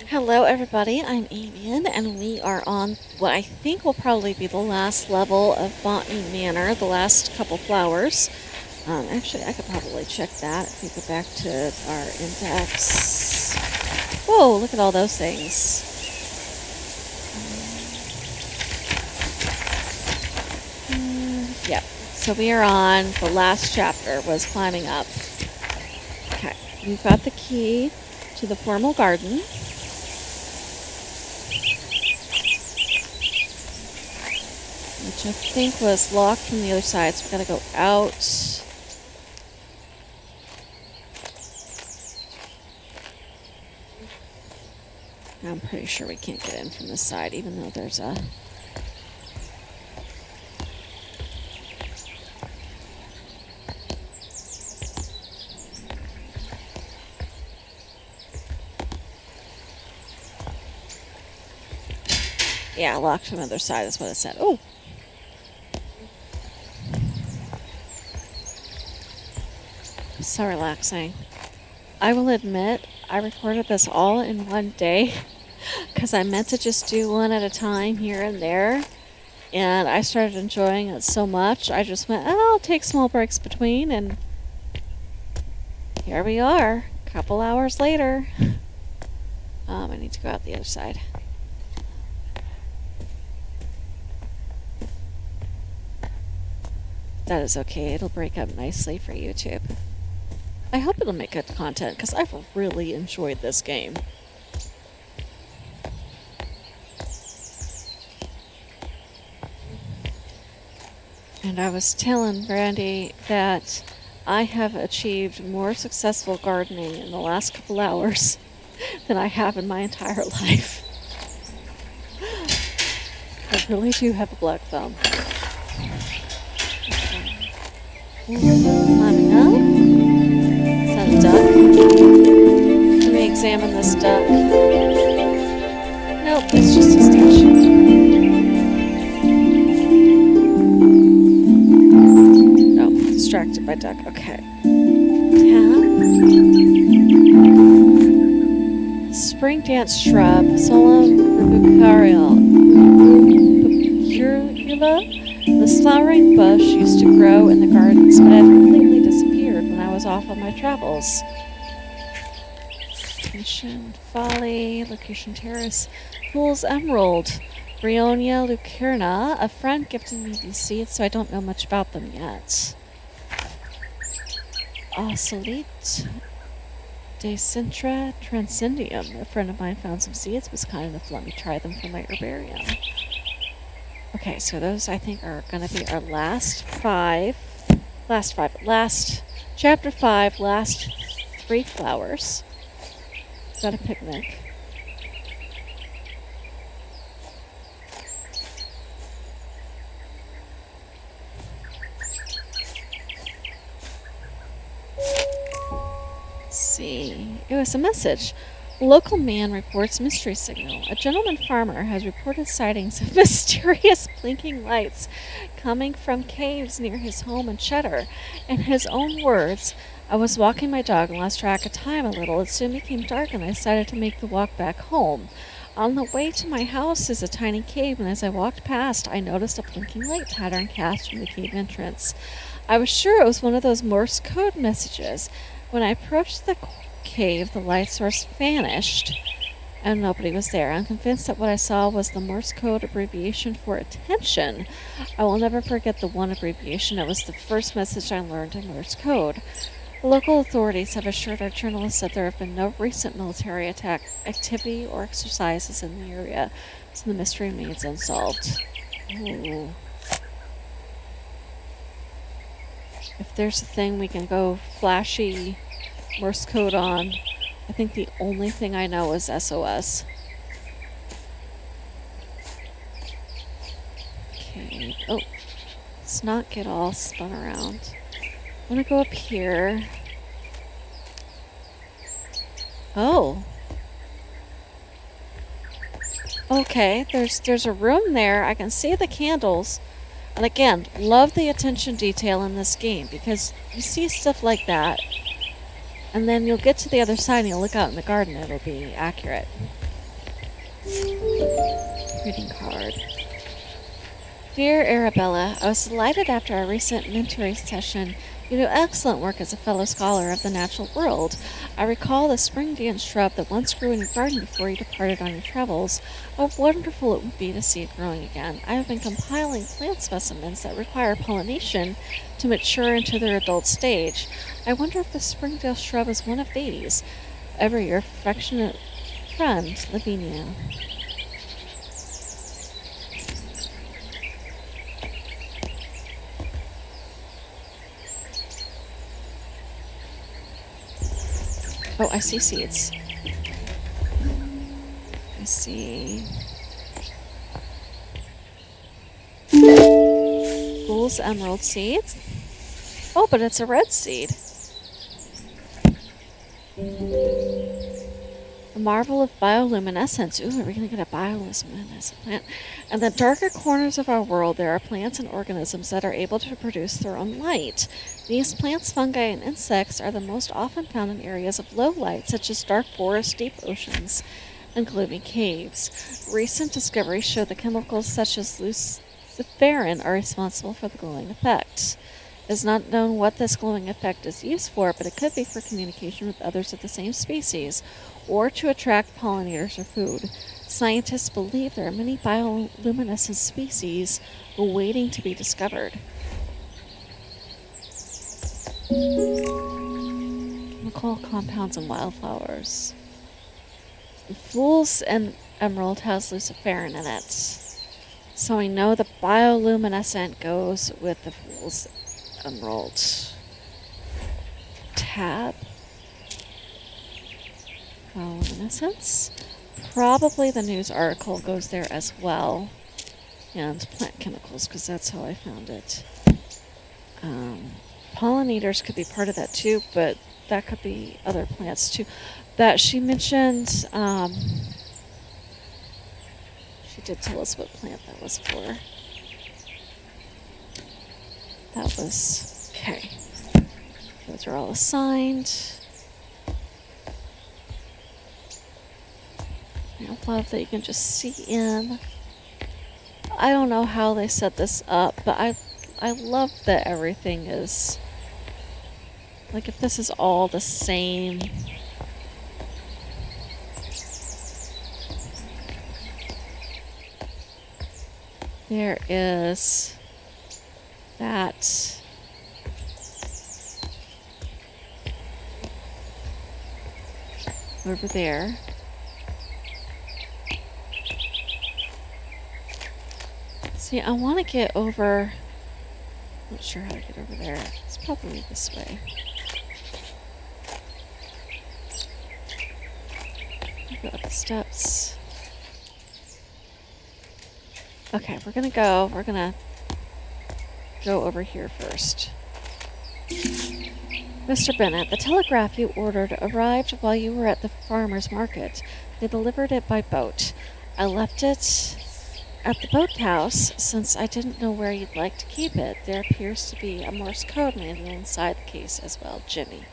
Hello, everybody. I'm Avian, and we are on what I think will probably be the last level of Botany Manor, the last couple flowers. Actually, I could probably check that if we go back to our index. Whoa, look at all those things. Yep. So we are on the last chapter, was climbing up. Okay, we've got the key to the formal garden. Which I think was locked from the other side, so we gotta go out. I'm pretty sure we can't get in from this side, even though there's a... Yeah, locked from the other side is what it said. Oh! So relaxing. I will admit, I recorded this all in one day because I meant to just do one at a time here and there. And I started enjoying it so much, I just went, oh, I'll take small breaks between, and here we are, a couple hours later. I need to go out the other side. That is okay, it'll break up nicely for YouTube. I hope it'll make good content, because I've really enjoyed this game. And I was telling Brandy that I have achieved more successful gardening in the last couple hours than I have in my entire life. I really do have a black thumb. Climbing up. Is that a duck? Let me examine this duck. Nope, it's just a statue. Oh, distracted by duck. Okay. Tap. Spring dance shrub. Solemn rubicaria. This flowering bush used to grow in the gardens, but had completely disappeared when I was off on my travels. Location Folly, Location Terrace, Fool's Emerald, Brionia lucerna. A friend gifted me these seeds, so I don't know much about them yet. Ocelite, Decentra transcendium. A friend of mine found some seeds, was kind enough to let me try them for my herbarium. Okay, so those I think are going to be our last chapter 5, last 3 flowers. Got a picnic. Let's see. It was a message. A local man reports mystery signal. A gentleman farmer has reported sightings of mysterious blinking lights coming from caves near his home in Cheddar. In his own words, I was walking my dog and lost track of time a little. It soon became dark and I decided to make the walk back home. On the way to my house is a tiny cave, and as I walked past, I noticed a blinking light pattern cast from the cave entrance. I was sure it was one of those Morse code messages. When I approached the cave, the light source vanished, and nobody was there. I'm convinced that what I saw was the Morse code abbreviation for attention. I will never forget the one abbreviation. It was the first message I learned in Morse code. The local authorities have assured our journalists that there have been no recent military attack activity or exercises in the area, so the mystery remains unsolved. Ooh. If there's a thing we can go flashy Morse code on, I think the only thing I know is SOS. Okay. Oh, let's not get all spun around. I'm gonna go up here. Oh. Okay, there's a room there. I can see the candles. And again, love the attention detail in this game, because you see stuff like that, and then you'll get to the other side and you'll look out in the garden and it'll be accurate. Reading card. Dear Arabella, I was delighted after our recent mentoring session. You do excellent work as a fellow scholar of the natural world. I recall the spring dance shrub that once grew in your garden before you departed on your travels. How wonderful it would be to see it growing again. I have been compiling plant specimens that require pollination to mature into their adult stage. I wonder if the springdale shrub is one of these. Ever your affectionate friend, Lavinia. Oh, I see seeds. I see. Fool's emerald seeds. Oh, but it's a red seed. A marvel of bioluminescence. Ooh, are we going to get a bioluminescent plant? In the darker corners of our world, there are plants and organisms that are able to produce their own light. These plants, fungi, and insects are the most often found in areas of low light, such as dark forests, deep oceans, and gloomy caves. Recent discoveries show that chemicals such as luciferin are responsible for the glowing effect. It is not known what this glowing effect is used for, but it could be for communication with others of the same species, or to attract pollinators or food. Scientists believe there are many bioluminescent species waiting to be discovered. Chemical compounds in wildflowers. The fool's emerald has luciferin in it. So we know the bioluminescent goes with the fool's emerald. Tab. Bioluminescence. Probably the news article goes there as well. And plant chemicals, because that's how I found it. Pollinators could be part of that too, but that could be other plants too. That she mentioned, she did tell us what plant that was for. That was, okay. Those are all assigned. I love that you can just see in. I don't know how they set this up, but I love that everything is, like, if this is all the same. There is that. Over there. See, I want to get over. Not sure how to get over there. It's probably this way. Go up the steps. Okay, we're gonna go over here first. Mr. Bennett, the telegraph you ordered arrived while you were at the farmer's market. They delivered it by boat. I left it at the boathouse since I didn't know where you'd like to keep it. There appears to be a Morse code manual inside the case as well, Jimmy.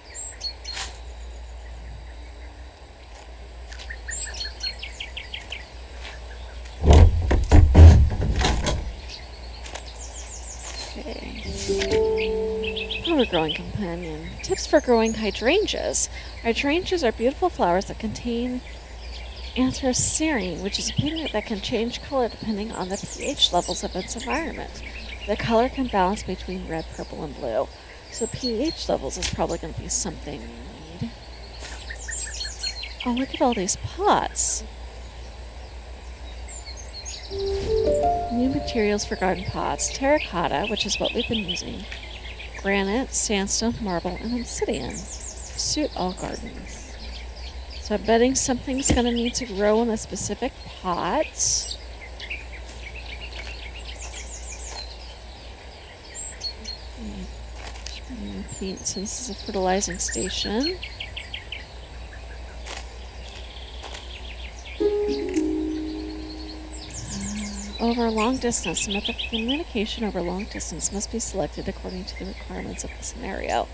Growing companion. Tips for growing hydrangeas. Hydrangeas are beautiful flowers that contain anthracene, which is a pigment that can change color depending on the pH levels of its environment. The color can balance between red, purple, and blue. So pH levels is probably going to be something we need. Oh, look at all these pots. New materials for garden pots. Terracotta, which is what we've been using. Granite, sandstone, marble, and obsidian. Suit all gardens. So I'm betting something's going to need to grow in a specific pot. Repeat. So this is a fertilizing station. Over a long distance, the method of communication over long distance must be selected according to the requirements of the scenario.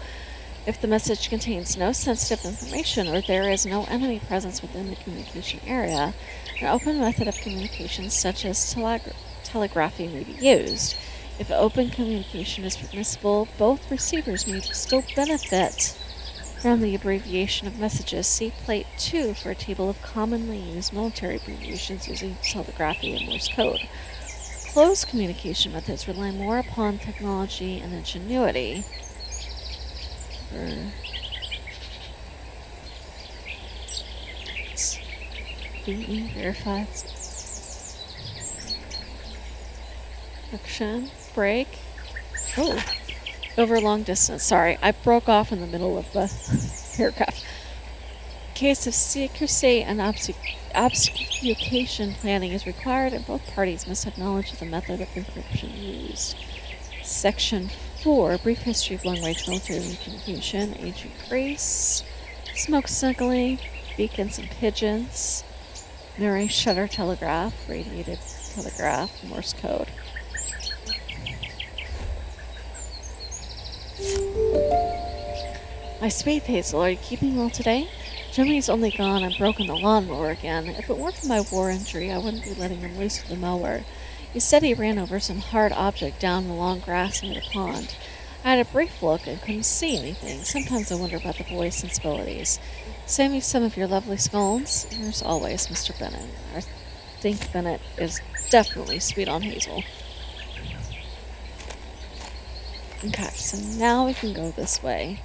If the message contains no sensitive information or there is no enemy presence within the communication area, an open method of communication such as telegraphy may be used. If open communication is permissible, both receivers may still benefit from the abbreviation of messages. See Plate 2 for a table of commonly used military abbreviations using telegraphy and Morse code. Closed communication methods rely more upon technology and ingenuity. BE verified. Friction. Break. Oh. Over long distance. Sorry, I broke off in the middle of the paragraph. Case of secrecy and obfuscation planning is required, and both parties must have knowledge of the method of encryption used. Section 4. Brief history of long-range military communication. Ancient Greece. Smoke signaling. Beacons and pigeons. Murray shutter telegraph. Radiated telegraph. Morse code. My sweet Hazel, are you keeping well today? Jimmy's only gone and broken the lawnmower again. If it weren't for my war injury, I wouldn't be letting him loose with the mower. He said he ran over some hard object down the long grass near the pond. I had a brief look and couldn't see anything. Sometimes I wonder about the boy's sensibilities. Send me some of your lovely scones. Yours always, Mr. Bennett. I think Bennett is definitely sweet on Hazel. Okay, so now we can go this way.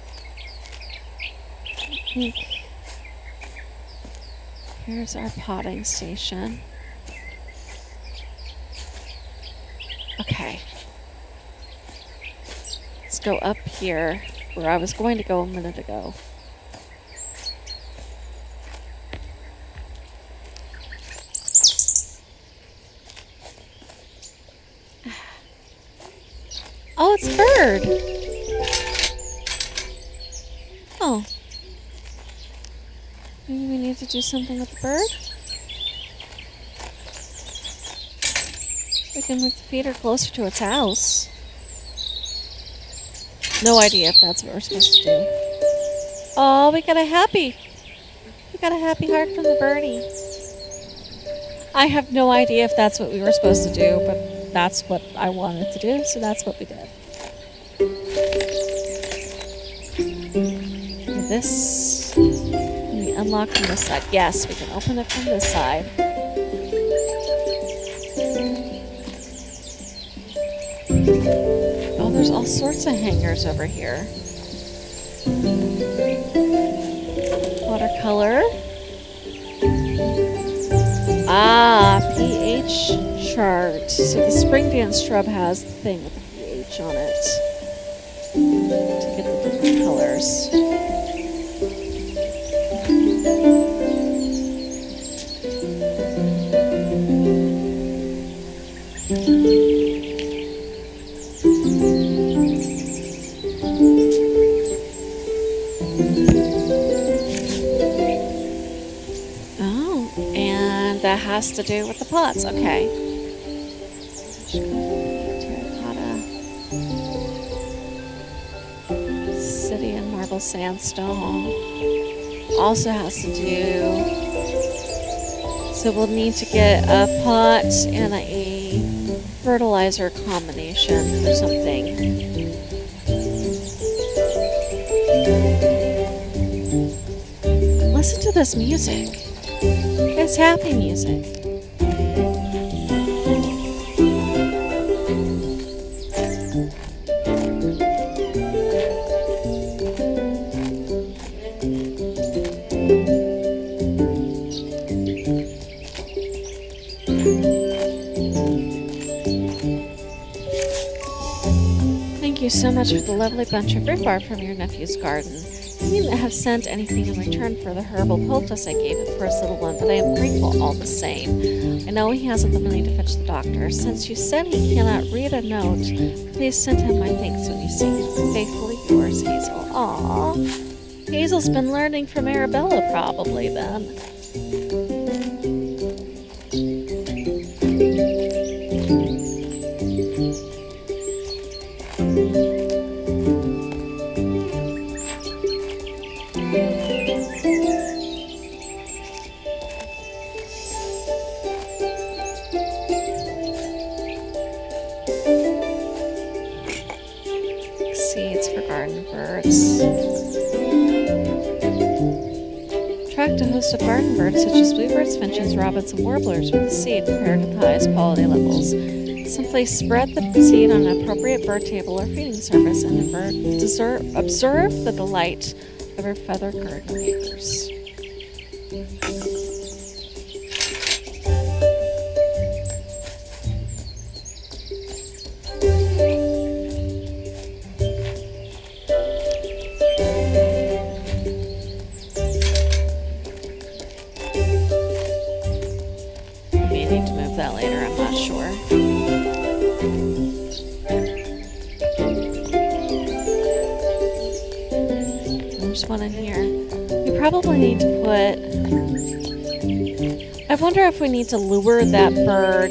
I think here's our potting station. Okay. Let's go up here where I was going to go a minute ago. Oh, it's a bird. Oh. Maybe we need to do something with the bird? We can move the feeder closer to its house. No idea if that's what we're supposed to do. Oh, we got a happy heart from the birdie. I have no idea if that's what we were supposed to do, but that's what I wanted to do, so that's what we did. And this, can we unlock from this side? Yes, we can open it from this side. Oh, there's all sorts of hangers over here. Watercolor. Ah, pH chart. So the spring dance shrub has the thing with the pH on it to get the different colors. That has to do with the pots. Okay. Terracotta. City and marble sandstone. Also has to do. So we'll need to get a pot and a fertilizer combination for something. Listen to this music. It's happy music. Thank you so much for the lovely bunch of rhubarb from your nephew's garden. He didn't have sent anything in return for the herbal poultice I gave him for his little one, but I am grateful all the same. I know he hasn't the money to fetch the doctor. Since you said he cannot read a note, please send him my thanks when you see him. Faithfully yours, Hazel. Aww. Hazel's been learning from Arabella probably then. garden birds. Attract a host of garden birds such as bluebirds, finches, robins, and warblers with the seed prepared at the highest quality levels. Simply spread the seed on an appropriate bird table or feeding surface and observe the delight of your feathered garden neighbors. Maybe I need to move that later, I'm not sure. There's one in here. We probably need to put... I wonder if we need to lure that bird.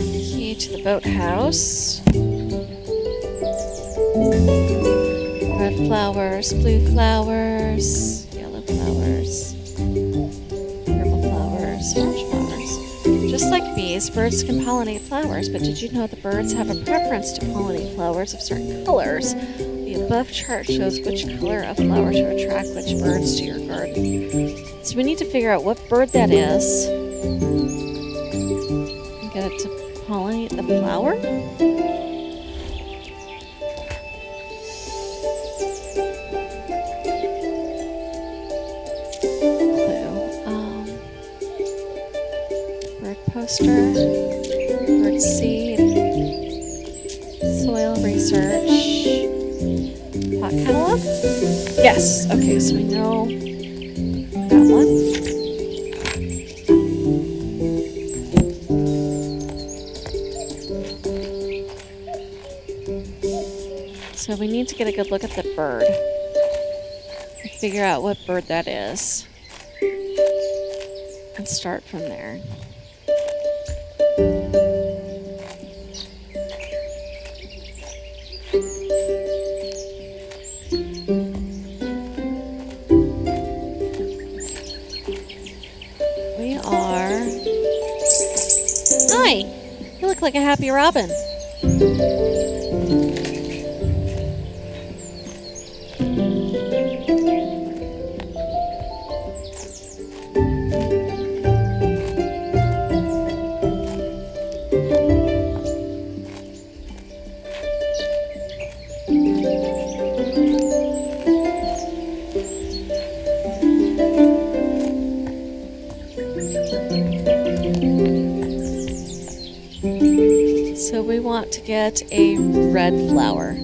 Key to the boathouse. Red flowers, blue flowers, yellow flowers, purple flowers, orange flowers. Just like bees, birds can pollinate flowers, but did you know that birds have a preference to pollinate flowers of certain colors? The above chart shows which color of flower to attract which birds to your garden. So we need to figure out what bird that is and get it to pollinate the flower. Poster, bird seed, soil research, pot catalog. Yes, okay, so we know that one. So we need to get a good look at the bird and figure out what bird that is and start from there. We are... Hi! You look like a happy robin. So we want to get a red flower.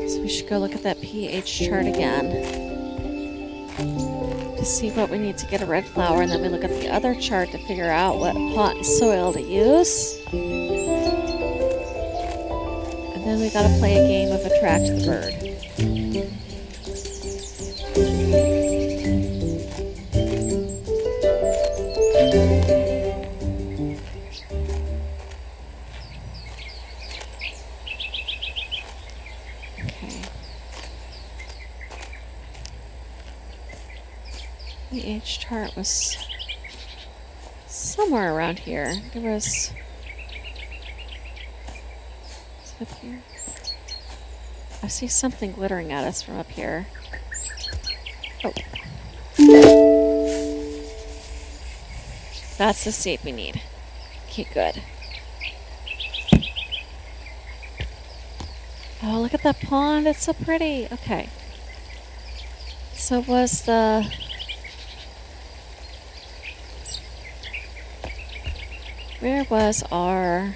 So we should go look at that pH chart again to see what we need to get a red flower, and then we look at the other chart to figure out what pot and soil to use. And then we gotta play a game of attract the bird. pH chart was somewhere around here. There was... Is it up here? I see something glittering at us from up here. Oh. That's the seed we need. Okay, good. Oh, look at that pond. It's so pretty. Okay. So was the... Where was our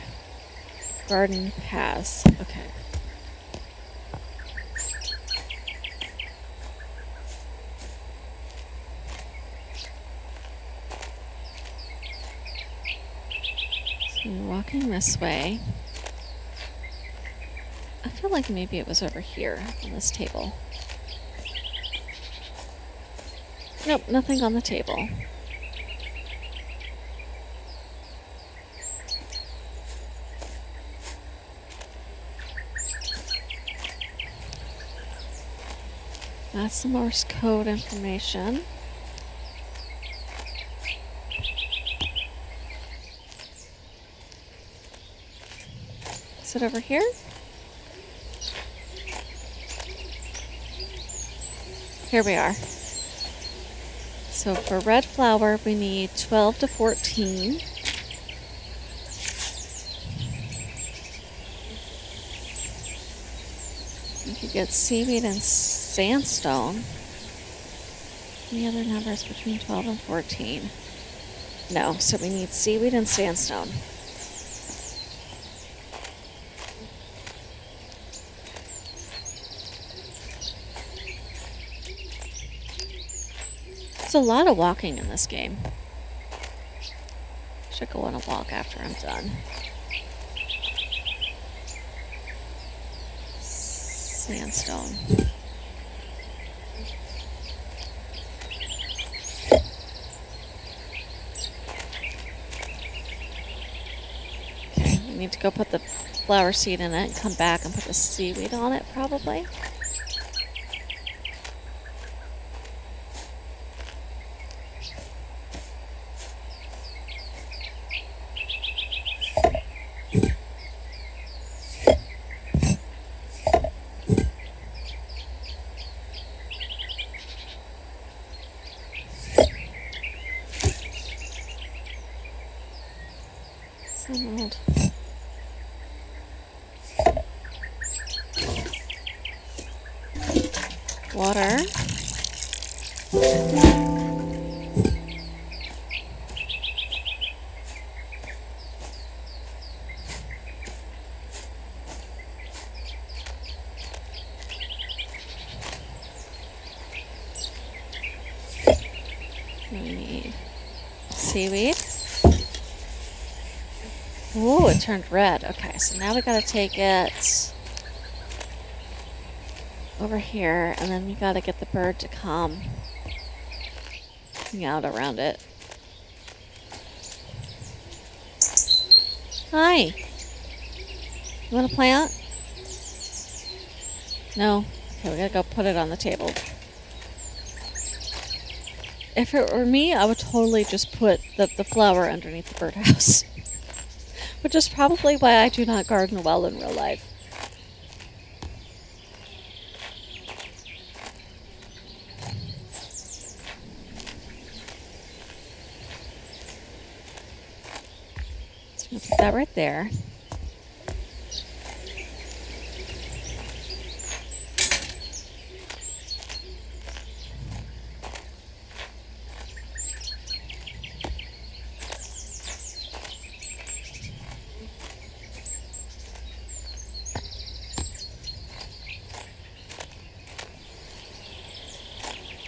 garden paths? Okay. So we're walking this way. I feel like maybe it was over here on this table. Nope, nothing on the table. That's some Morse code information. Is it over here? Here we are. So for red flower, we need 12 to 14. You could get seaweed and sandstone. Any other numbers between 12 and 14? No, so we need seaweed and sandstone. There's a lot of walking in this game. Should go on a walk after I'm done. Sandstone. Okay, we need to go put the flower seed in it and come back and put the seaweed on it, probably. Emerald. Water. We need seaweed. Ooh, it turned red. Okay, so now we gotta take it over here, and then we gotta get the bird to come hang out around it. Hi. You want a plant? No? Okay, we gotta go put it on the table. If it were me, I would totally just put the flower underneath the birdhouse. Which is probably why I do not garden well in real life. So I'm going to put that right there.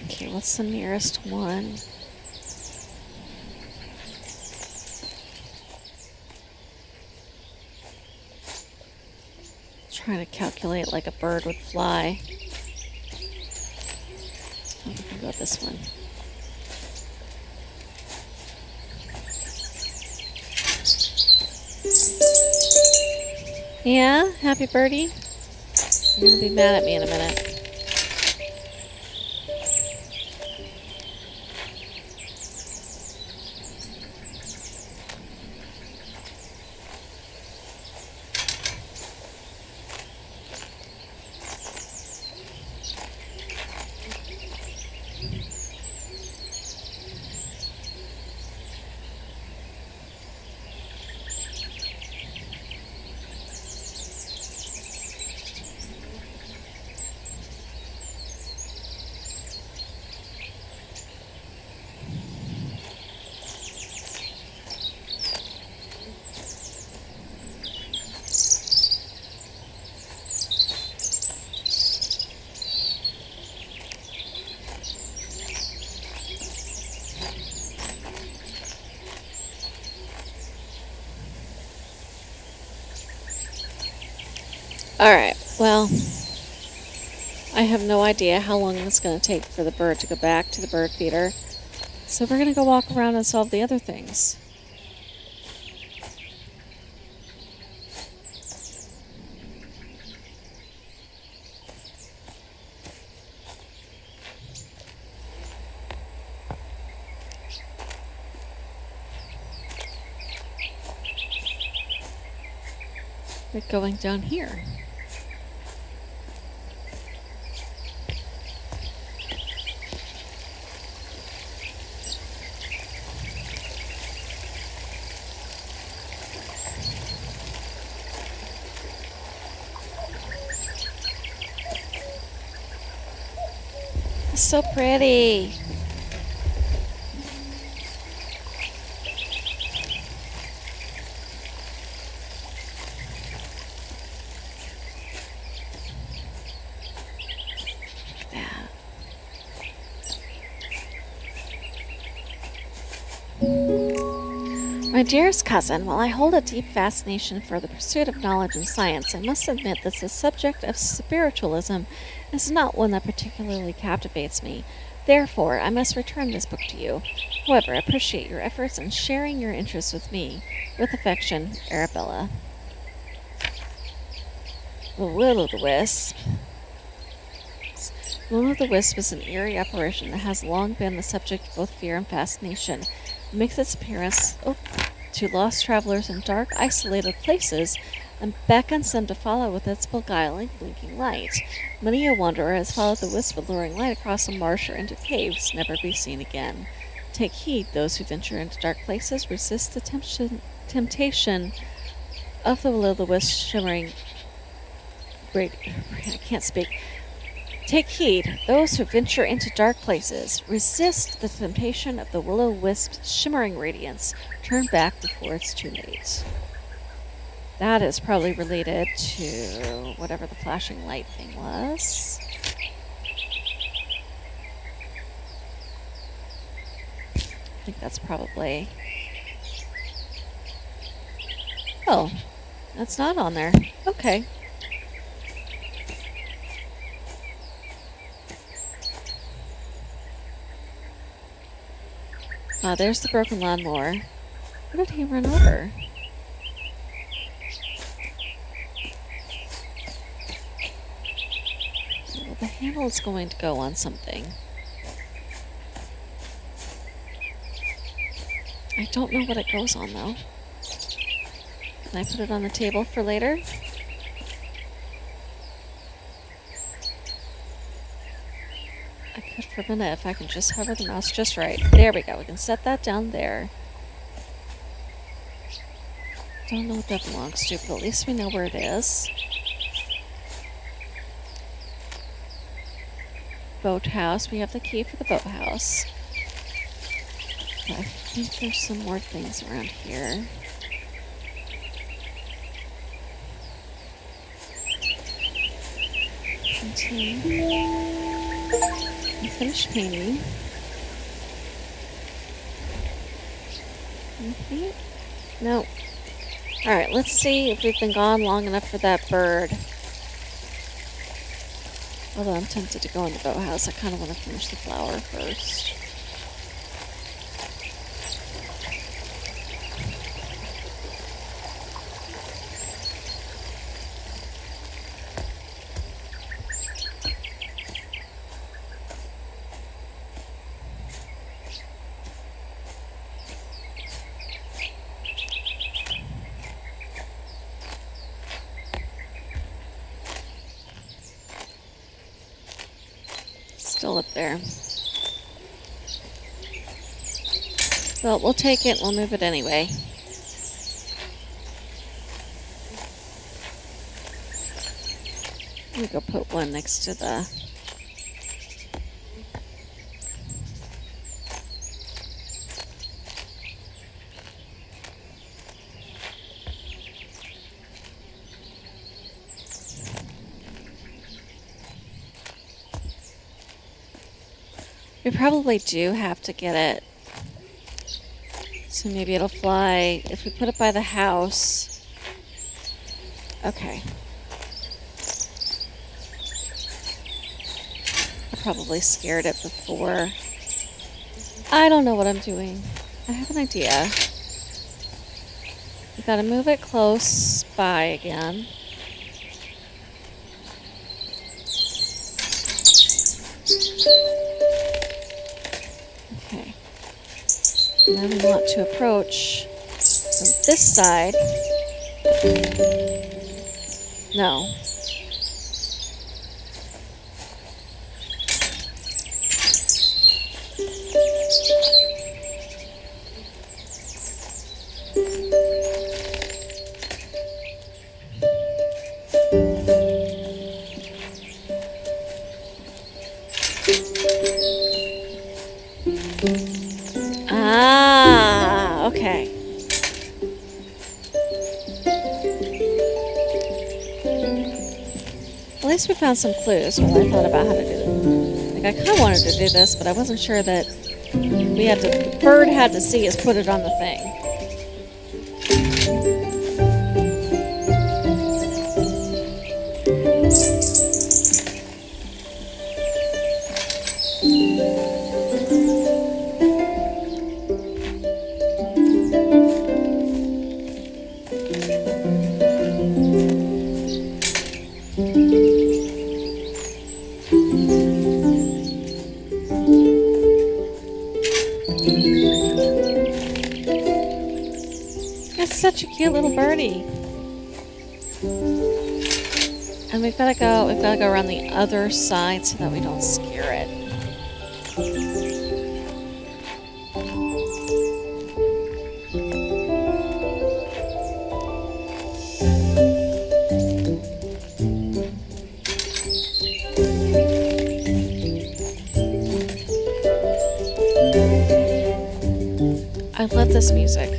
Okay, what's the nearest one? Trying to calculate like a bird would fly. Oh, we can go this one. Yeah, happy birdie. You're gonna be mad at me in a minute. Alright, well, I have no idea how long it's going to take for the bird to go back to the bird feeder. So we're going to go walk around and solve the other things. We're going down here. It's so pretty. My dearest cousin, while I hold a deep fascination for the pursuit of knowledge and science, I must admit that the subject of spiritualism is not one that particularly captivates me. Therefore, I must return this book to you. However, I appreciate your efforts in sharing your interests with me. With affection, Arabella. The Will-o'-the-Wisp. Will-o'-the-Wisp is an eerie apparition that has long been the subject of both fear and fascination. It makes its appearance to lost travelers in dark, isolated places and beckons them to follow with its beguiling, blinking light. Many a wanderer has followed the wisp of luring light across a marsh or into caves, never to be seen again. Take heed, those who venture into dark places, resist the temptation of the will-o'-the-wisp shimmering... I can't speak. Take heed, those who venture into dark places. Resist the temptation of the will-o'-wisp's shimmering radiance. Turn back before it's too late. That is probably related to whatever the flashing light thing was. I think that's probably... Oh, that's not on there. Okay. There's the broken lawnmower. What did he run over? Well, the handle is going to go on something. I don't know what it goes on, though. Can I put it on the table for later? I could for a minute if I can just hover the mouse just right. There we go. We can set that down there. Don't know what that belongs to, but at least we know where it is. Boathouse. We have the key for the boathouse. But I think there's some more things around here. Continue. Finished painting. No. Alright, let's see if we've been gone long enough for that bird. Although I'm tempted to go in the boathouse, I kind of want to finish the flower first. Still up there. Well, we'll take it. We'll move it anyway. Let me go put one next to the... We probably do have to get it. So maybe it'll fly. If we put it by the house. Okay. I probably scared it before. I don't know what I'm doing. I have an idea. We gotta move it close by again. Okay. And then we want to approach from this side. No. Ah, okay. At least we found some clues while I thought about how to do it. Like, I kind of wanted to do this, but I wasn't sure that the bird had to see us put it on the thing. It's such a cute little birdie. And we've got to go around the other side so that we don't scare it. I love this music.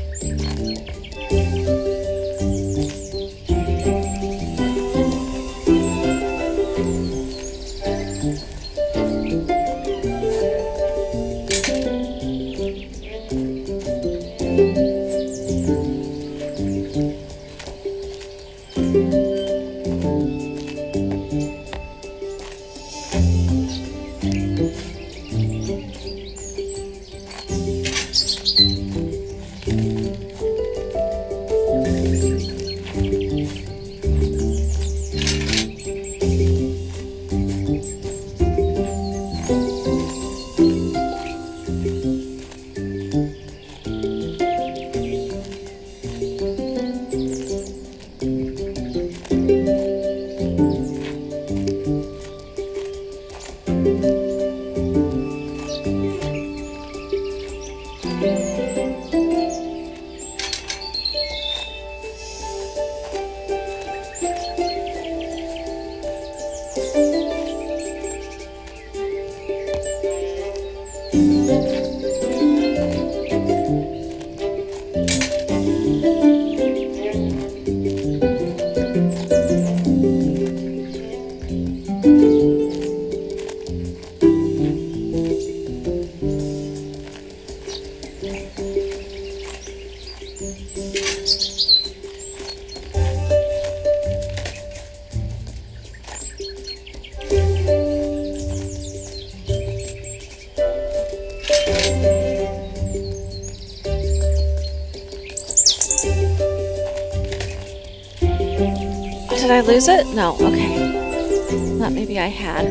Did I lose it? No, okay. Thought maybe I had.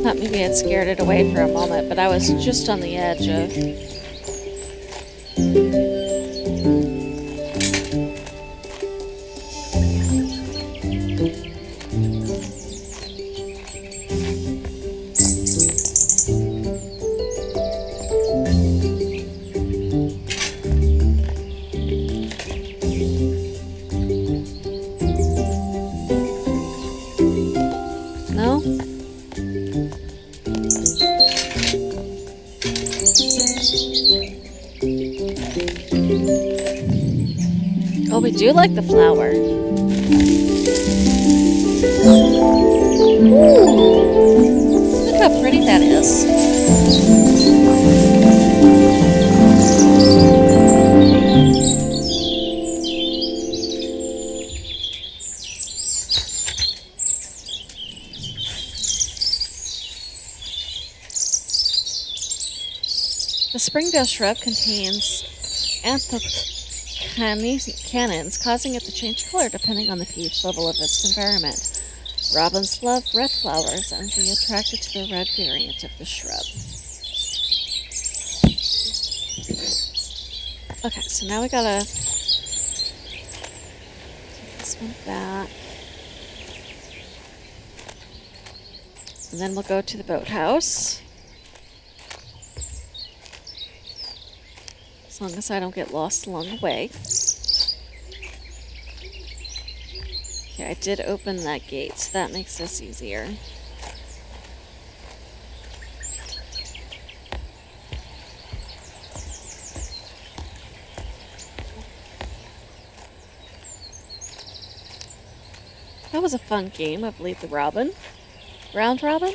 Thought maybe I'd scared it away for a moment, but I was just on the edge of... No? Oh, we do like the flower. Ooh, look how pretty that is. The springtail shrub contains anthocyanins, causing it to change color depending on the pH level of its environment. Robins love red flowers and be attracted to the red variant of the shrub. Okay, so now we gotta take this one back. And then we'll go to the boathouse. As long as I don't get lost along the way. Okay, I did open that gate, so that makes this easier. That was a fun game, I believe, the Robin. Round Robin?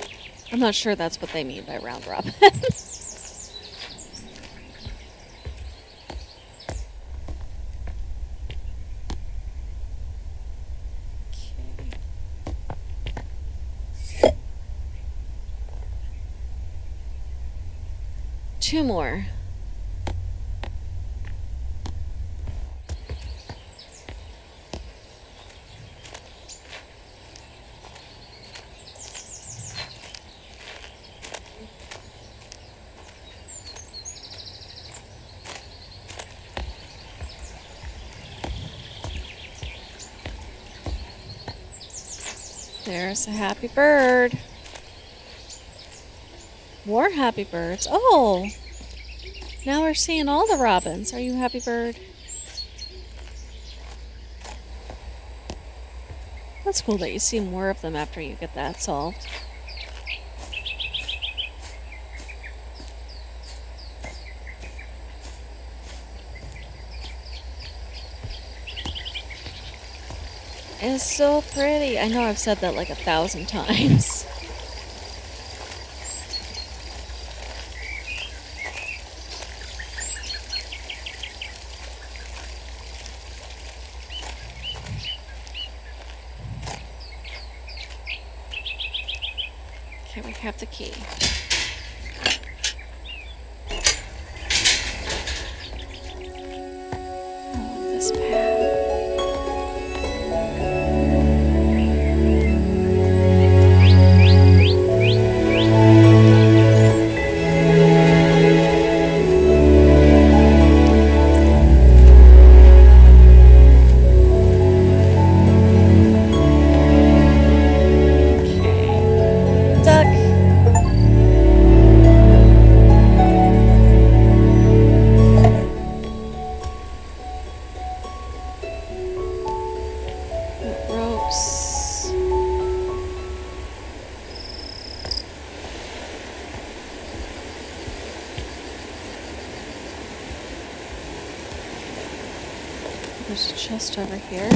I'm not sure that's what they mean by round robin. Okay. 2 more. There's a happy bird. More happy birds. Oh! Now we're seeing all the robins. Are you a happy bird? That's cool that you see more of them after you get that solved. It's so pretty. I know I've said that like 1,000 times. Okay, we have the key. Oh, this path. There's a chest over here.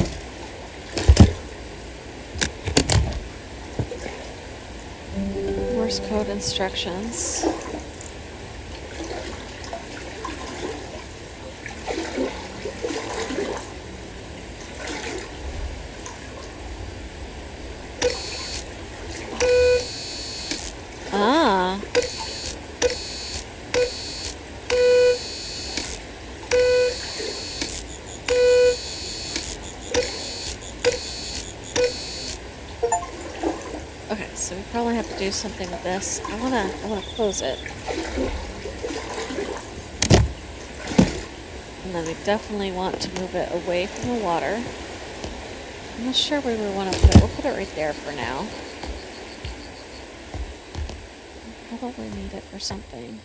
Morse code instructions. Ah. Okay, so we probably have to do something with this. I wanna close it. And then we definitely want to move it away from the water. I'm not sure where we want to put it. We'll put it right there for now. We'll probably need it for something.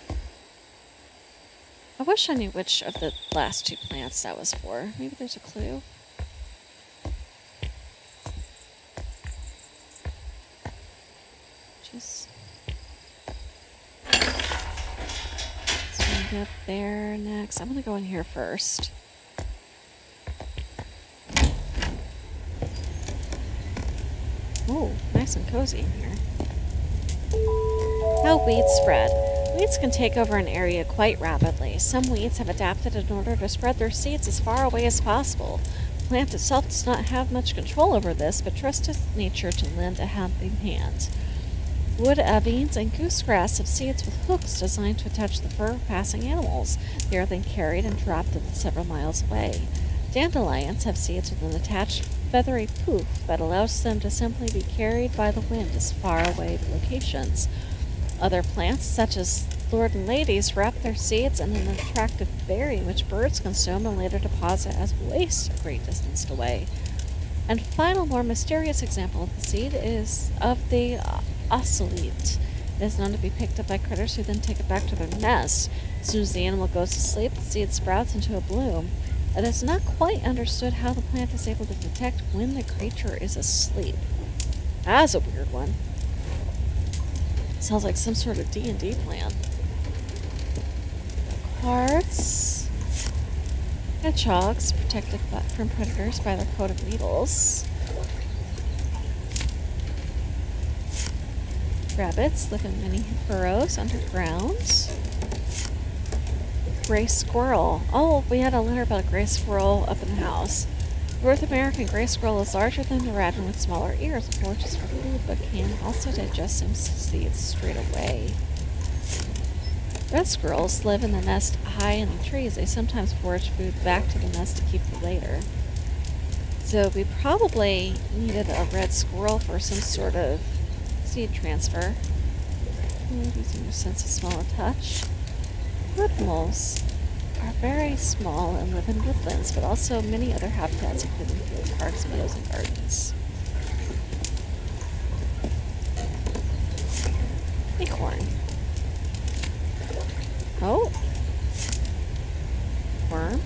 I wish I knew which of the last 2 plants that was for. Maybe there's a clue. Just up there next. I'm gonna go in here first. Oh, nice and cozy in here. How weeds spread. Weeds can take over an area quite rapidly. Some weeds have adapted in order to spread their seeds as far away as possible. The plant itself does not have much control over this, but trusts nature to lend a helping hand. Wood avens and goosegrass have seeds with hooks designed to attach the fur of passing animals. They are then carried and dropped several miles away. Dandelions have seeds with an attached feathery poof that allows them to simply be carried by the wind as far away locations. Other plants, such as Lord and ladies wrap their seeds in an attractive berry which birds consume and later deposit as waste a great distance away. And final, more mysterious example of the seed is of the ocelete. It is known to be picked up by critters who then take it back to their nest. As soon as the animal goes to sleep, the seed sprouts into a bloom. It is not quite understood how the plant is able to detect when the creature is asleep. That's a weird one. Sounds like some sort of D&D plant. Cards. Hedgehogs, protected from predators by their coat of needles. Rabbits live in many burrows underground. Gray squirrel. Oh, we had a letter about a gray squirrel up in the house. North American gray squirrel is larger than the red and with smaller ears. It forages for food, but can also digest some seeds straight away. Red squirrels live in the nest high in the trees. They sometimes forage food back to the nest to keep for later. So we probably needed a red squirrel for some sort of seed transfer. Using your sense of smell and touch. Wood moles are very small and live in woodlands, but also many other habitats, including field, parks, meadows, and gardens. Acorn. Oh. Worm.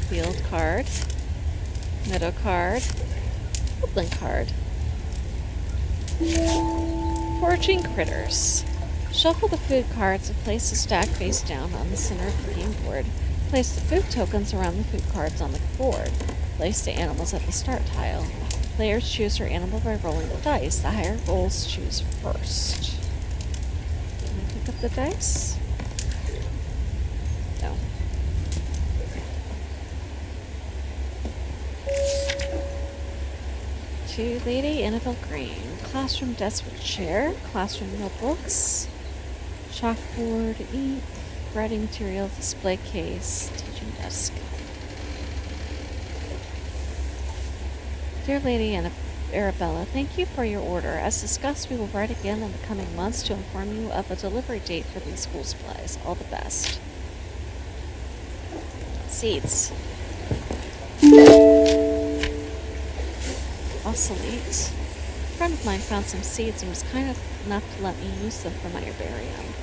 Field card. Meadow card. Woodland card. Foraging critters. Shuffle the food cards and place the stack face down on the center of the game board. Place the food tokens around the food cards on the board. Place the animals at the start tile. Players choose their animal by rolling the dice. The higher rolls choose first. Can I pick up the dice? No. To Lady Annabelle Green. Classroom desk with chair. Classroom notebooks. Chalkboard, ink, writing material, display case, teaching desk. Dear Lady Arabella, thank you for your order. As discussed, we will write again in the coming months to inform you of a delivery date for these school supplies. All the best. Seeds. Ocelete. A friend of mine found some seeds and was kind enough to let me use them for my herbarium.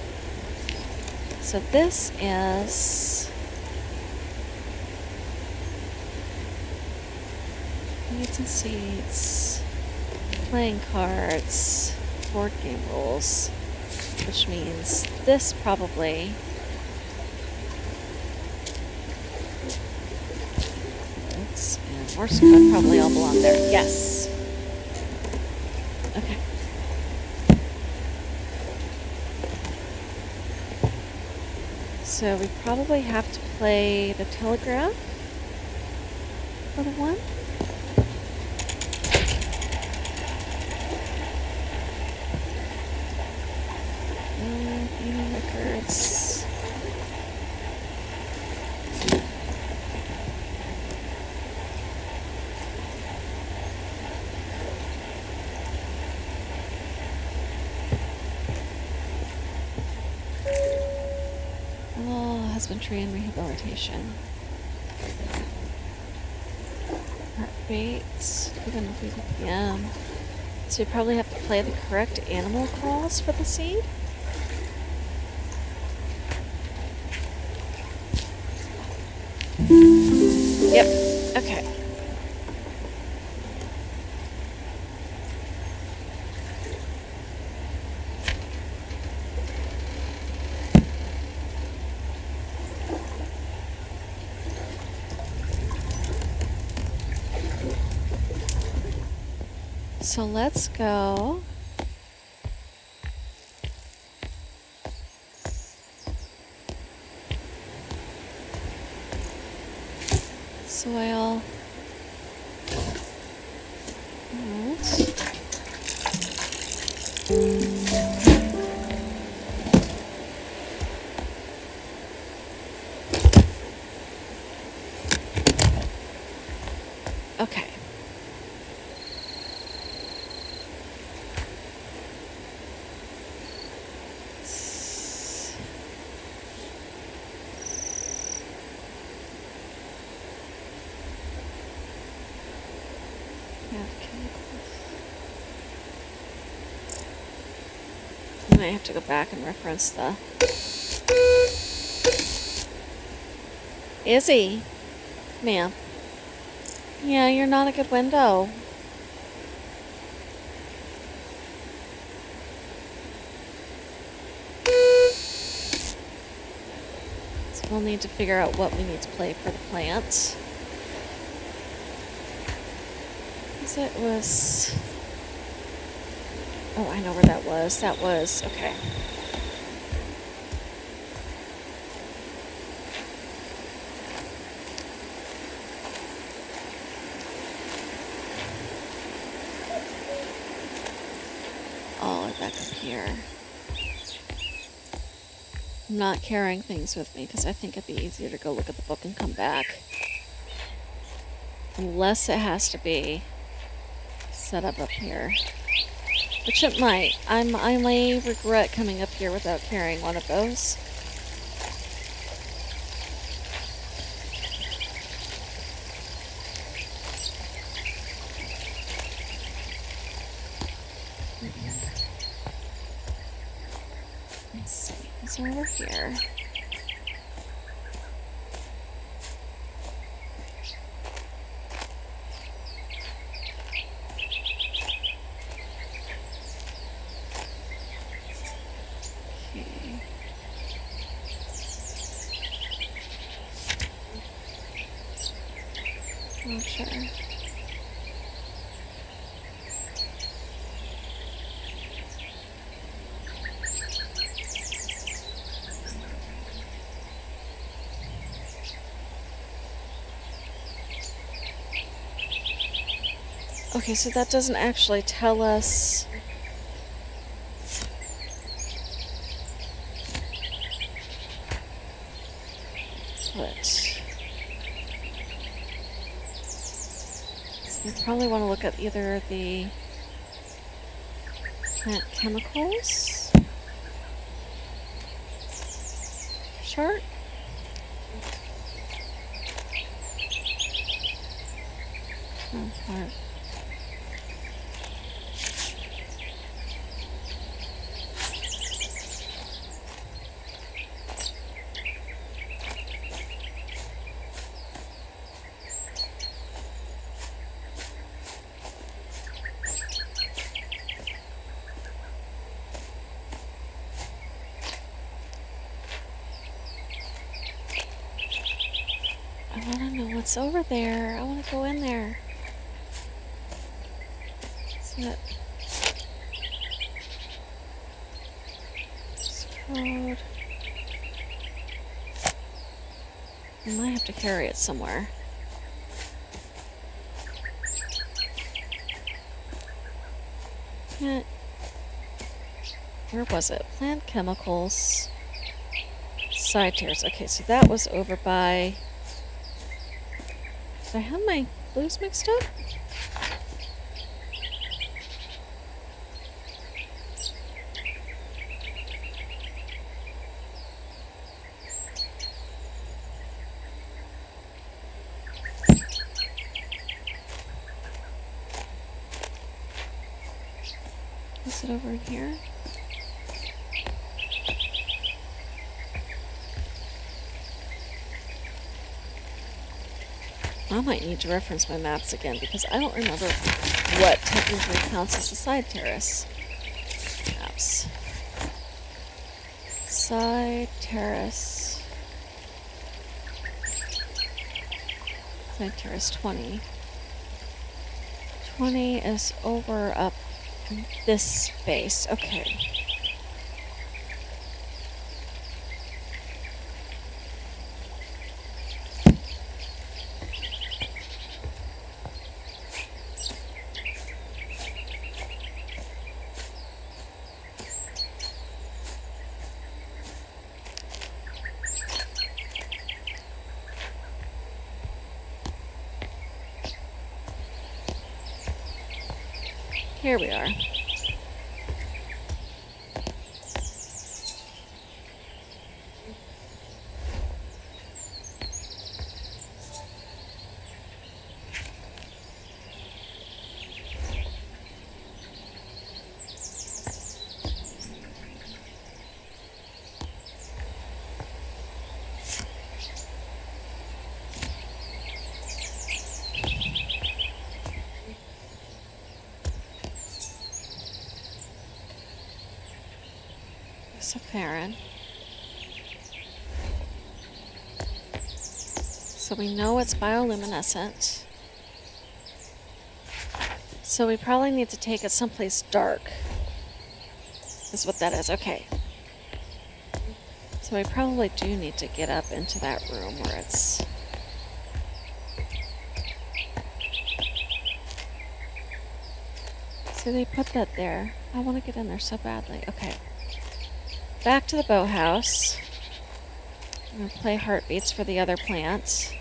So this is Needs and seeds, playing cards, board game rules, which means this probably this and Morse code probably all belong there. Yes. Okay. So we probably have to play the telegraph for the one. Gaming records. Husbandry and rehabilitation. Heartbeat, even if we PM. So we probably have to play the correct animal calls for the seed. Yep, okay. So let's go. Soil. Okay. I might have to go back and reference the... Izzy. Ma'am. Yeah, you're not a good window. So we'll need to figure out what we need to play for the plants. Because it was... Oh, I know where that was. That was... Okay. Oh, back up here. I'm not carrying things with me because I think it'd be easier to go look at the book and come back. Unless it has to be set up here. Which it might. I may regret coming up here without carrying one of those. Let's see. It's over here. Oh, sure. Okay, so that doesn't actually tell us... But... We probably want to look at either the plant chemicals chart. Oh, part. I want to know what's over there. I want to go in there. Set. Code. I might have to carry it somewhere. Where was it? Plant chemicals. Side tiers. Okay, so that was over by... Did I have my blues mixed up? Is it over in here? I might need to reference my maps again because I don't remember what technically counts as a side terrace. Maps. Side terrace. Side terrace 20. 20 is over up in this space. Okay. Here we are. hexaferrin. So we know it's bioluminescent. So we probably need to take it someplace dark. Is what that is. Okay. So we probably do need to get up into that room where it's... So they put that there. I want to get in there so badly. Okay. Back to the boathouse. I'm going to play heartbeats for the other plants.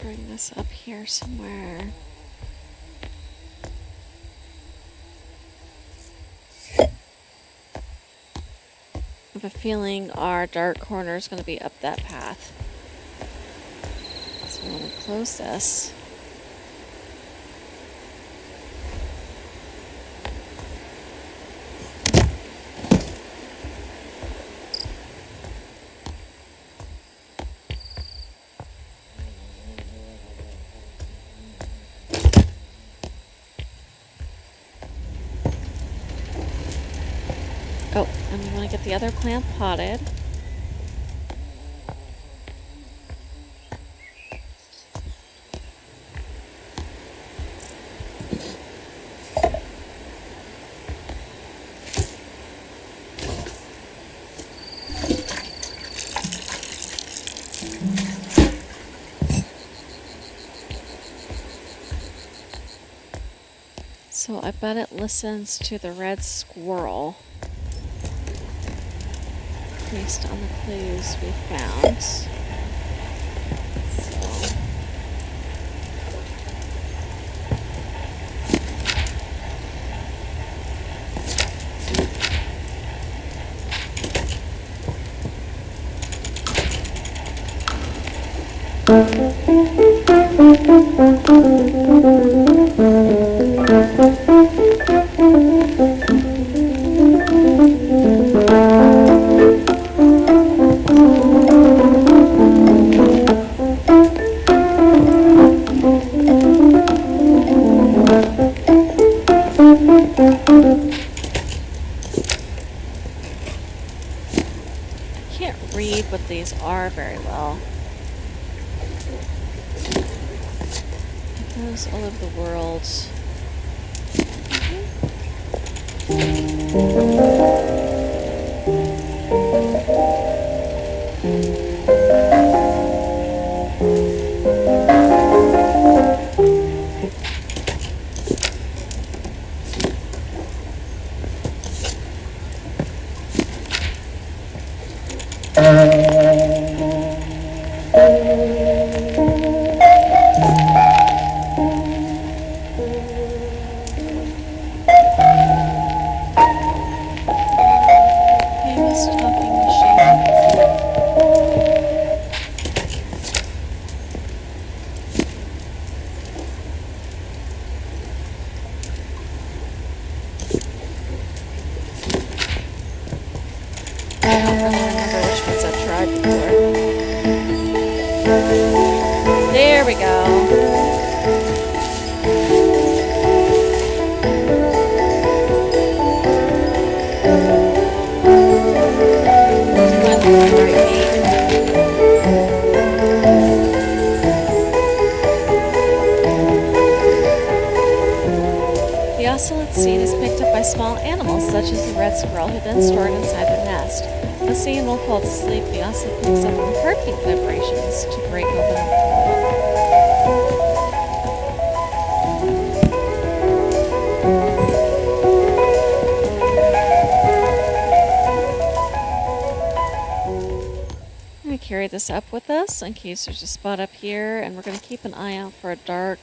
Bring this up here somewhere. I have a feeling our dark corner is going to be up that path. So I'm going to close this. Oh, and we want to get the other plant potted. So I bet it listens to the red squirrel based on the clues we found. Can't read what these are very well. It goes all over the world. Famous talking machine. I don't really remember which ones I've tried before. There we go. The ocelot seed is picked up by small animals, such as the red squirrel, who then store it inside their nest. When the animal falls asleep, the ocelot picks up on heartbeat vibrations to break open a hole. this up with us in case there's a spot up here, and we're going to keep an eye out for a dark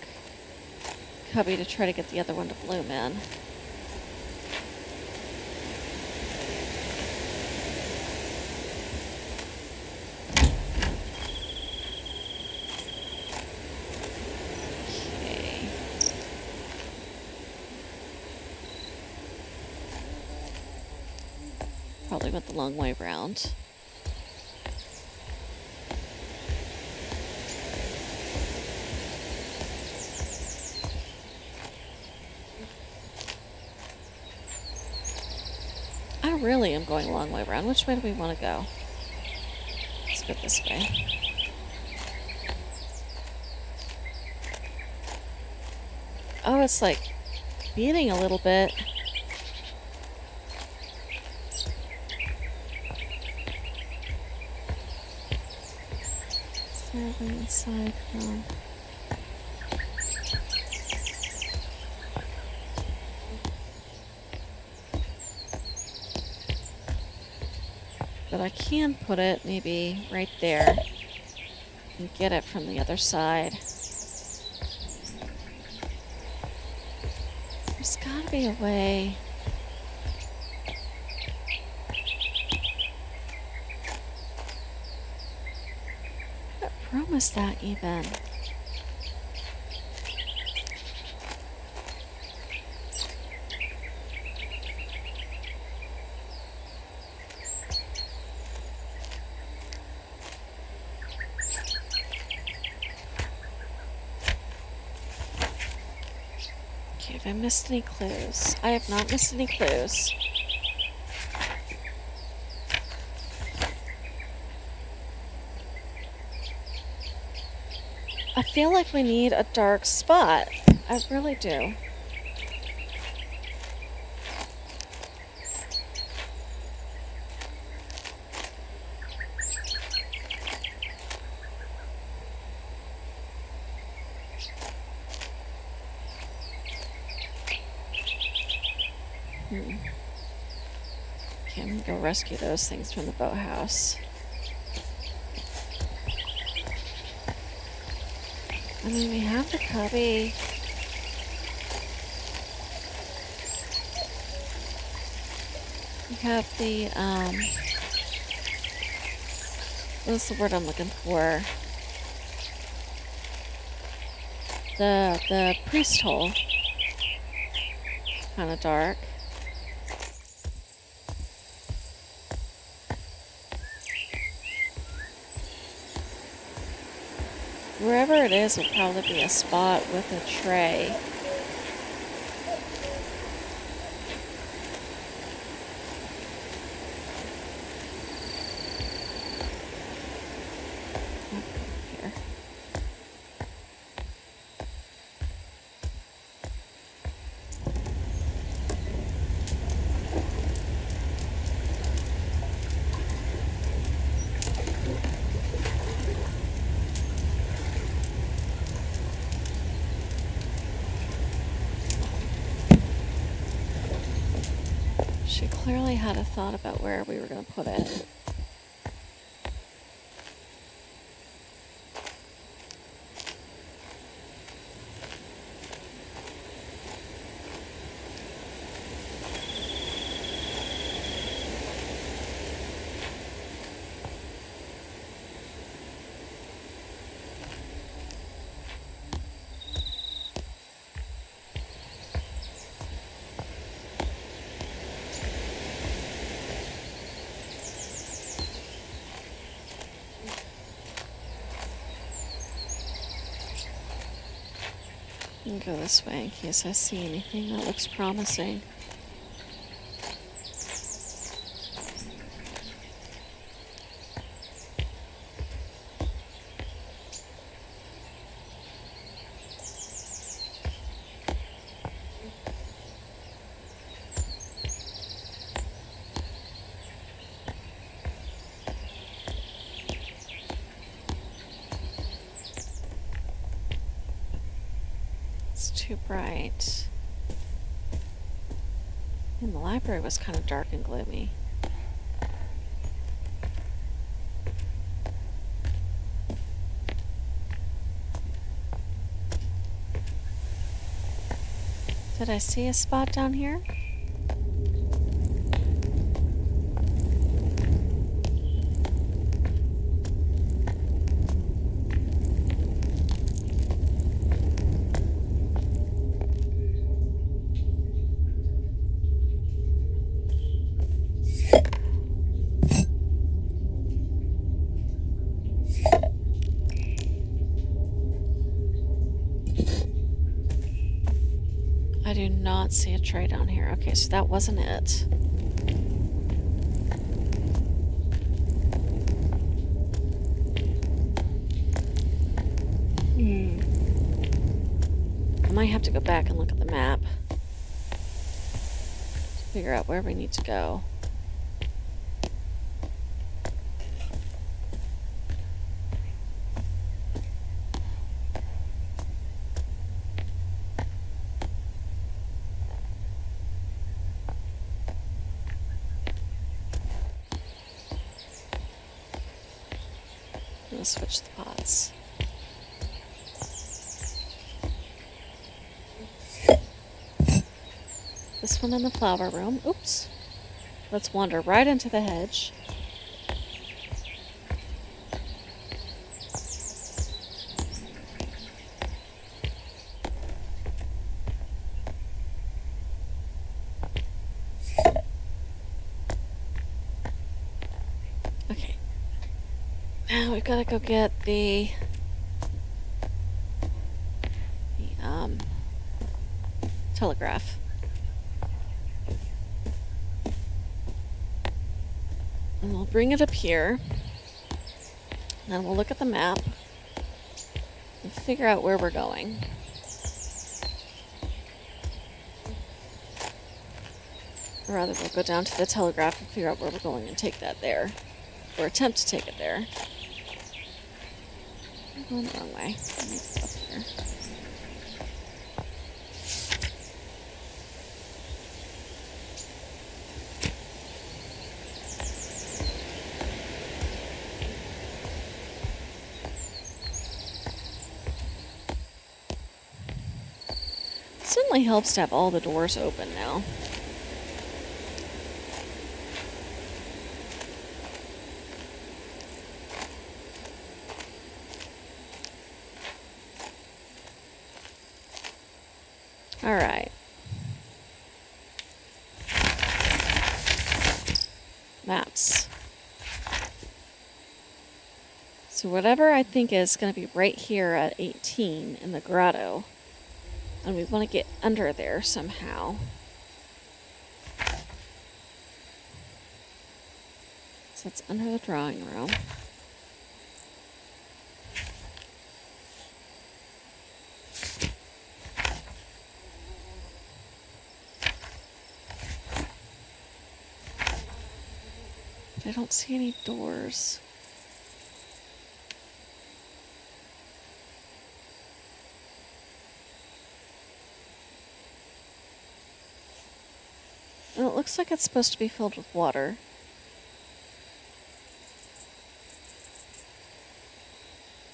cubby to try to get the other one to bloom in. Okay. Probably went the long way around. I really am going a long way around. Which way do we want to go? Let's go this way. Oh, it's like beating a little bit. Inside from. But I can put it maybe right there and get it from the other side. There's gotta be a way. What room is that even? Okay, have I missed any clues? I have not missed any clues. I feel like we need a dark spot. I really do. Okay, I'm gonna go rescue those things from the boathouse. I mean, we have the cubby. We have the, what's the word I'm looking for? The priest hole. Kind of dark. Wherever it is will probably be a spot with a tray. Here. She clearly had a thought about where we were going to put it. I'll go this way in case I see anything that looks promising. It's too bright. And the library was kind of dark and gloomy. Did I see a spot down here? I do not see a tray down here. Okay, so that wasn't it. I might have to go back and look at the map to figure out where we need to go. I'm gonna switch the pots. This one in the flower room. Oops. Let's wander right into the hedge. Okay. Now we've got to go get the telegraph. And we'll bring it up here. Then we'll look at the map and figure out where we're going. Or rather, we'll go down to the telegraph and figure out where we're going and take that there. Or attempt to take it there. I'm going the wrong way. I need to go up here. It certainly helps to have all the doors open now. Alright. Maps. So whatever I think is going to be right here at 18 in the grotto. And we want to get under there somehow. So it's under the drawing room. I don't see any doors. And it looks like it's supposed to be filled with water.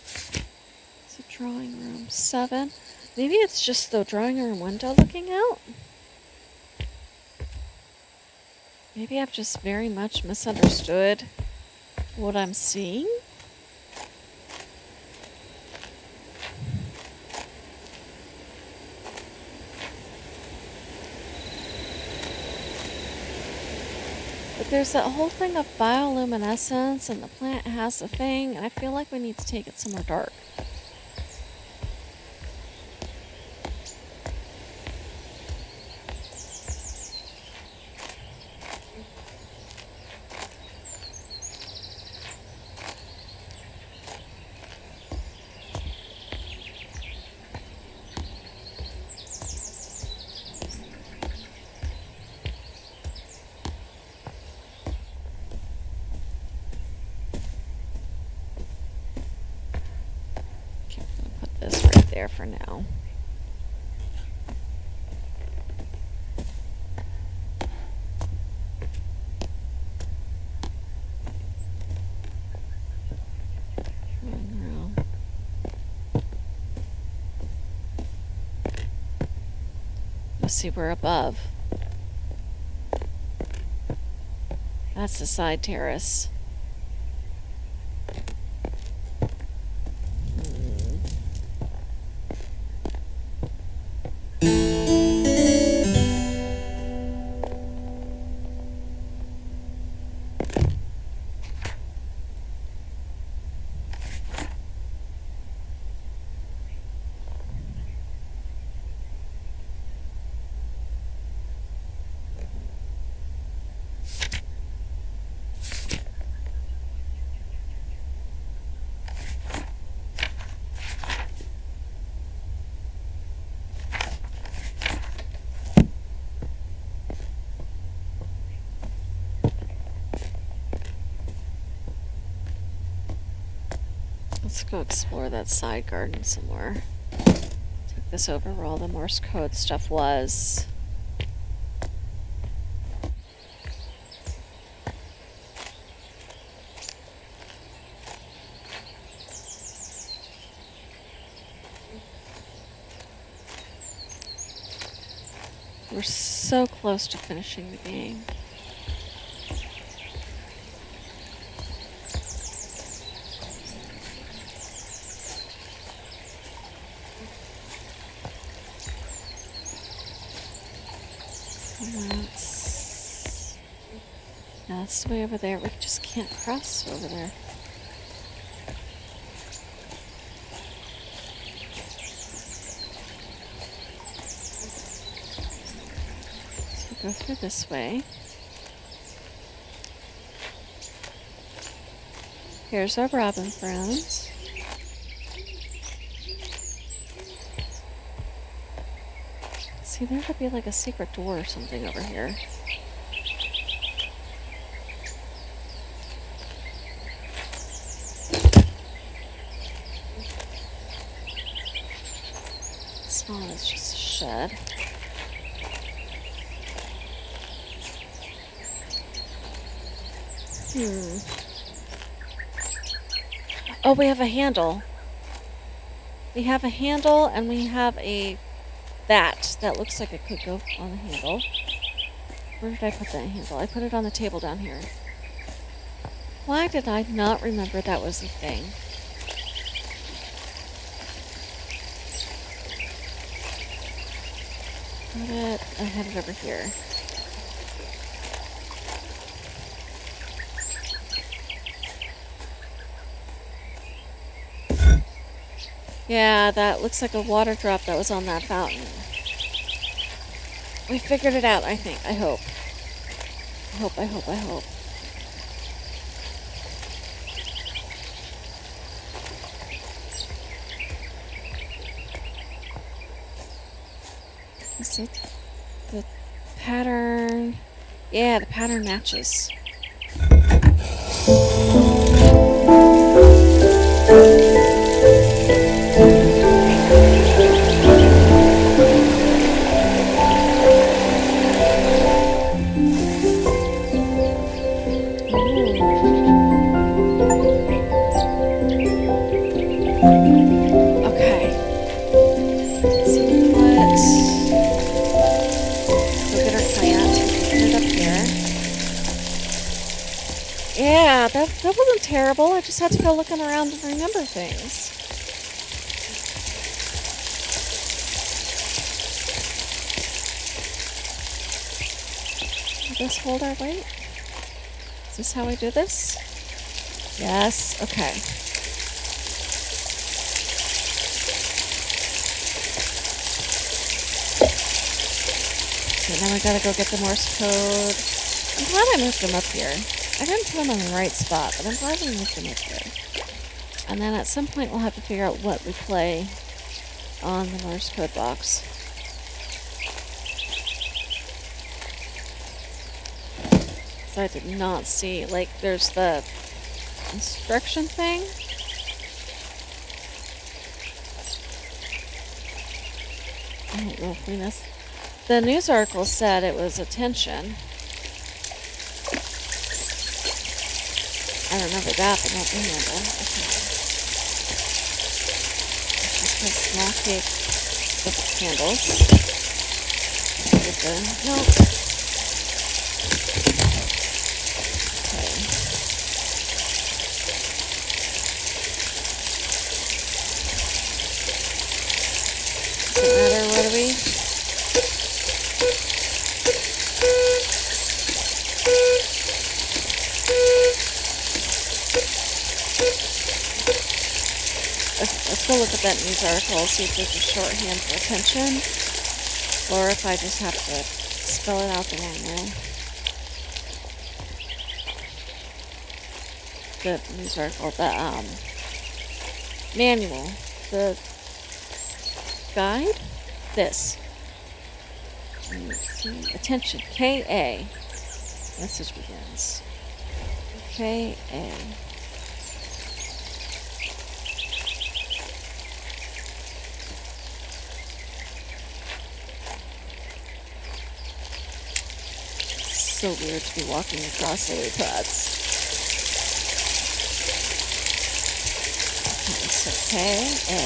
It's a drawing room. 7. Maybe it's just the drawing room window looking out? Maybe I've just very much misunderstood what I'm seeing? But there's that whole thing of bioluminescence, and the plant has the thing, and I feel like we need to take it somewhere dark. There for now. Let's see, we're above. That's the side terrace. Let's go explore that side garden some more. Take this over where all the Morse code stuff was. We're so close to finishing the game. That's the way over there. We just can't cross over there. So go through this way. Here's our robin friends. See, there could be like a secret door or something over here. It's not, it's just a shed. Oh, we have a handle. We have a handle and we have a that looks like it could go on the handle. Where did I put that handle? I put it on the table down here. Why did I not remember that was the thing? I had it over here. Yeah, that looks like a water drop that was on that fountain. We figured it out, I think. I hope. I hope. Is it the pattern? Yeah, the pattern matches. Yeah, that wasn't terrible. I just had to go looking around and remember things. Will this hold our weight? Is this how we do this? Yes, okay. Okay, now I gotta go get the Morse code. I'm glad I moved them up here. I didn't put them in the right spot, but I'm glad we moved them up here. And then at some point we'll have to figure out what we play on the Morse code box. So I did not see, like, there's the instruction thing. I don't know if we missed. The news article said it was attention. I remember that, but not the handle. Okay. It's just a small cake with candles. the... No. Okay. Doesn't matter, what are we? Let's go look at that news article, see if there's a shorthand for attention, or if I just have to spell it out the wrong way. The news article, the manual, the guide, this. Let's see. Attention, K.A. Message begins. K.A. So weird to be walking across lily pads. Okay, so K.A.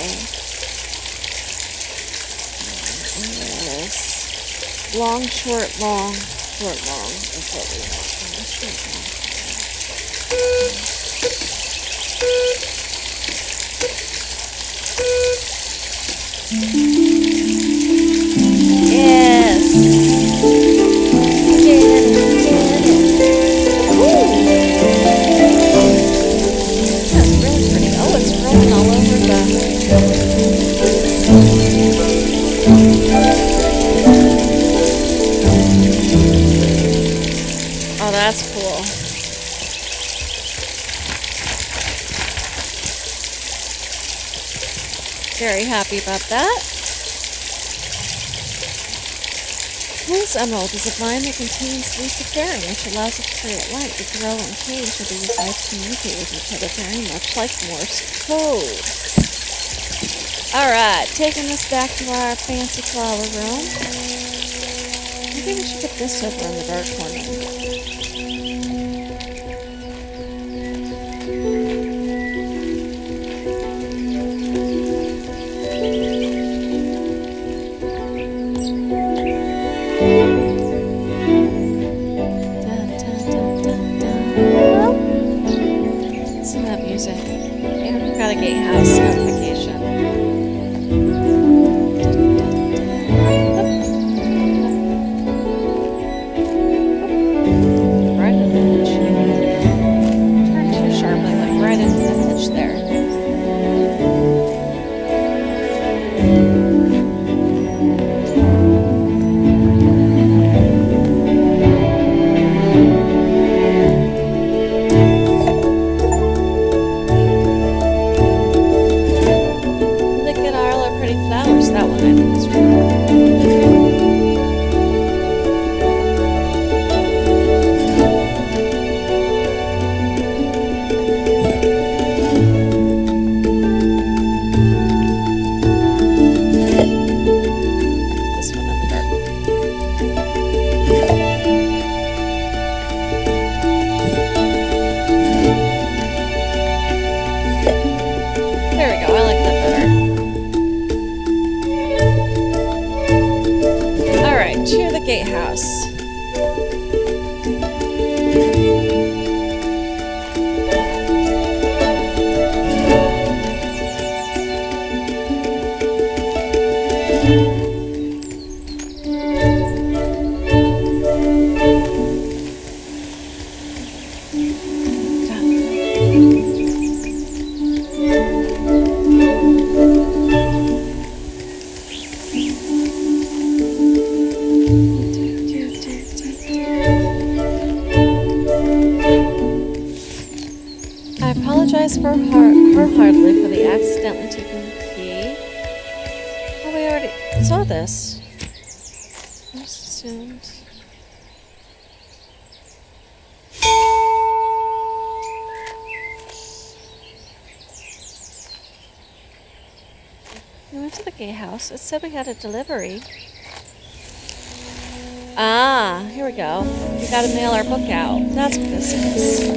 Yes. Long, short, long, short, long is what we want. Yes. That's really pretty. Oh, it's rolling all over the... Oh, that's cool. Very happy about that. This emerald is a vine that contains luciferin, which allows it to create light to grow in caves where the guys communicate with each other very much like Morse code. Alright, taking this back to our fancy flower room. Maybe we should put this over in the dark corner. Listen to that music. And we've got a gatehouse notification. Right in the hedge. Turn too sharply, like right into the hedge there. Gatehouse. Wholeheartedly for the accidentally taken key. Oh, we already saw this. I just assumed. We went to the gatehouse. It said we had a delivery. Ah, here we go. We gotta mail our book out. That's what this is.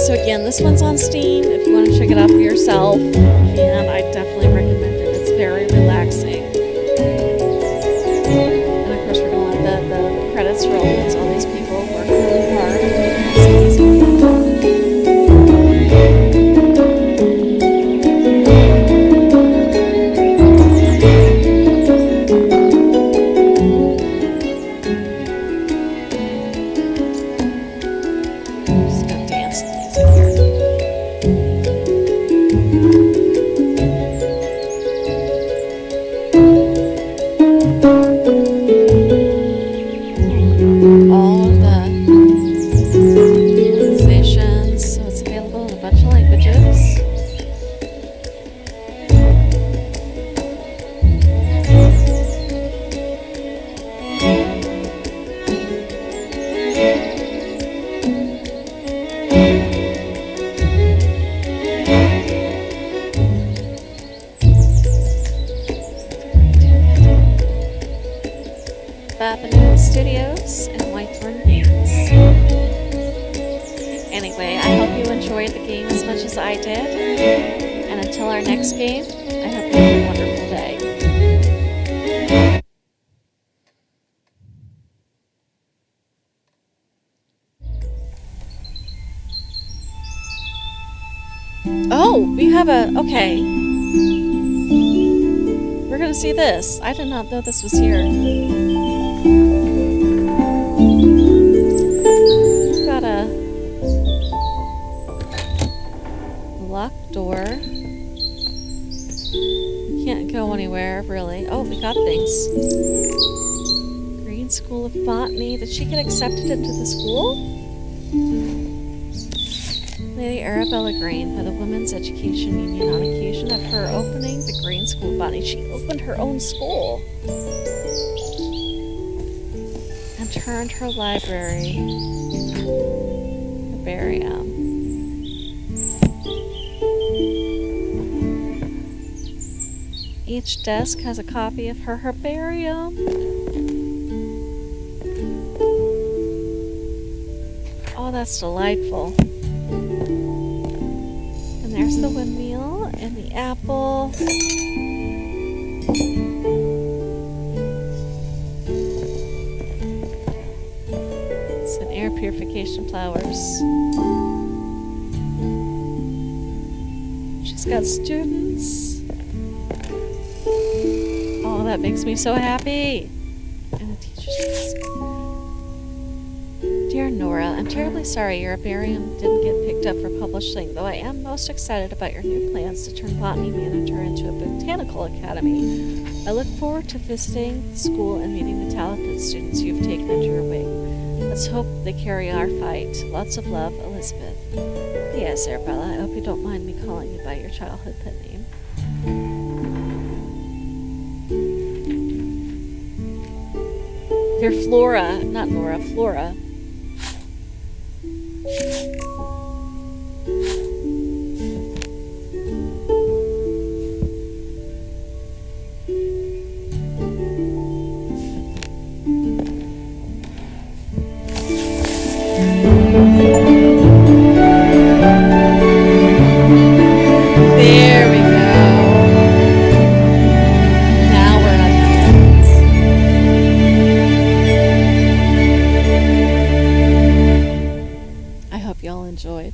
So again, this one's on Steam if you want to check it out for yourself, and I definitely recommend it. It's very relaxing. And of course, we're going to let the credits roll. It's all these people working really hard. It's amazing. Just gonna dance music here. All of the translations, so it's available in a bunch of languages. Botany Manor Studios and Whitethorn Games. Anyway, I hope you enjoyed the game as much as I did. And until our next game, I hope you have a wonderful day. Oh, we have a... Okay. We're gonna see this. I did not know this was here. Got a locked door. Can't go anywhere, really. Oh, we got things. Green School of Botany. Did she get accepted into the school? Lady Arabella Green by the Women's Education Union on occasion of her opening the Green School of Botany. She opened her own school and turned her library herbarium. Each desk has a copy of her herbarium. Oh, that's delightful. And there's the windmill and the apple. It's an air purification flowers. She's got students. Oh, that makes me so happy. And the teacher's desk. Dear Nora, I'm terribly sorry your herbarium didn't get picked up for publishing, though I am most excited about your new plans to turn Botany Manor into a botanical academy. I look forward to visiting the school and meeting the talented students you've taken under your wing. Let's hope they carry our fight. Lots of love, Elizabeth. P.S. Arabella, I hope you don't mind me calling you by your childhood pet name. Dear Flora, not Nora, Flora. There we go. Now we're on the I hope y'all enjoyed.